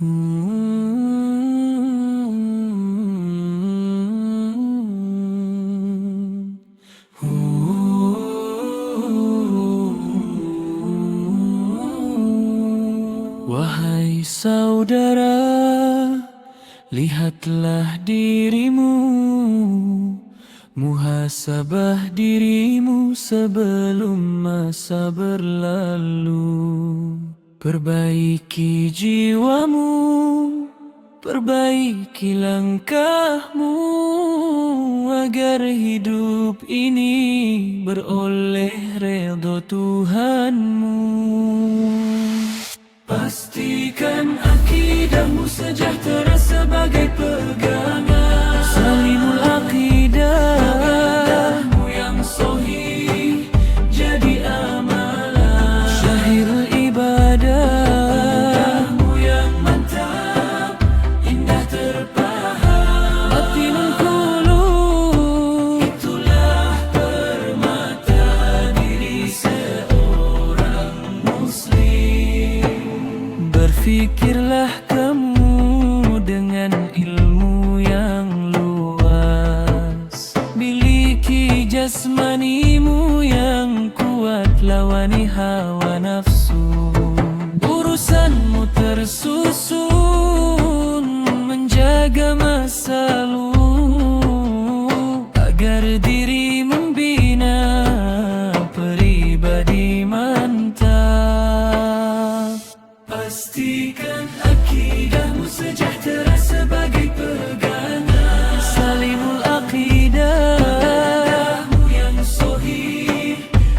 Wahai saudara, lihatlah dirimu, muhasabah dirimu sebelum masa berlalu. Perbaiki jiwamu, perbaiki langkahmu, agar hidup ini beroleh redha Tuhanmu. Pastikan akidahmu sejahtera sebagai pegangan. Salimul akidahmu yang sahih jadi amalan. Syahirul ibadahmu yang mantap indah terpaham. Batinul qulub, itulah permata diri seorang muslim. Berfikirlah kamu dengan ilmu yang luas, miliki jasmanimu yang kuat, lawani hawa nafsu. Urusanmu tersusun menjaga masa lalu, agar diri membina pribadi mantap. Pastikan akidahmu sejahtera sebagai pegangan. Salimul akidahmu yang sahih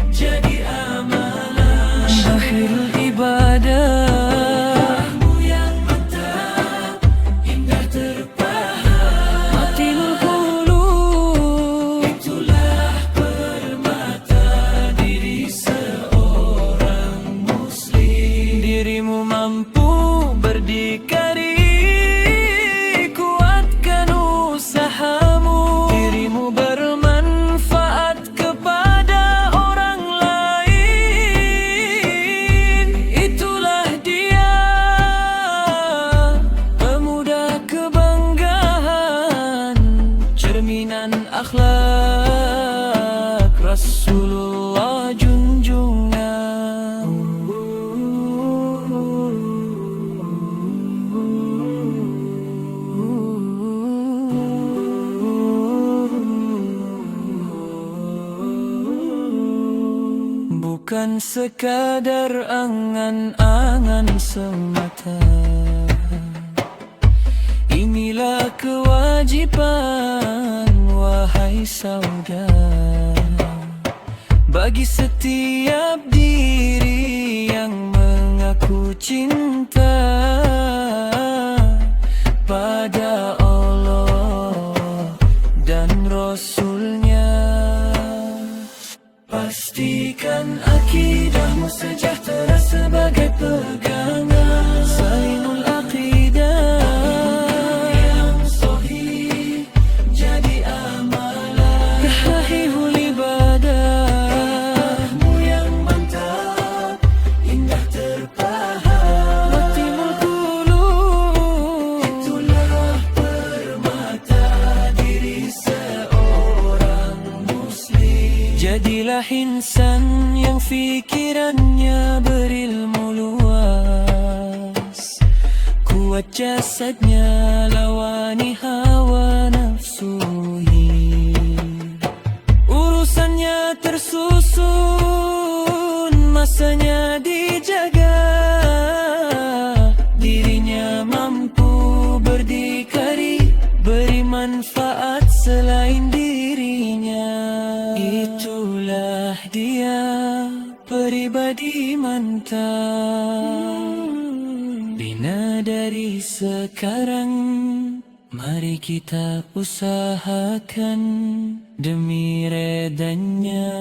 jadi amalan. Akhirul ibadahmu yang mantap indah terpaham. Batinul qulub, itulah permata diri seorang muslim. Dirimu mampu berdikari, kuatkan usahamu. Dirimu bermanfaat kepada orang lain, itulah dia pemuda kebanggaan, cerminan akhlak Rasulullah junjungan. Bukan sekadar angan-angan semata, inilah kewajiban wahai saudara, bagi setiap diri yang mengaku cinta pada Allah dan Rasulnya. Pastikan akidahmu sejahtera sebagai pegangan. Salimul akidah yang sahih jadi amalan. Sahihul ibadahmu yang mantap indah terpaham. Batinul qulub, itulah permata diri seorang muslim. Jadilah insan yang fikirannya berilmu luas, kuat jasadnya lawani hawa nafsu. Urusannya tersusun, masanya dijaga, dirinya mampu berdikari, beri manfaat selain dirinya. Itulah dia pribadi mantap. Bina dari sekarang, mari kita usahakan demi redanya.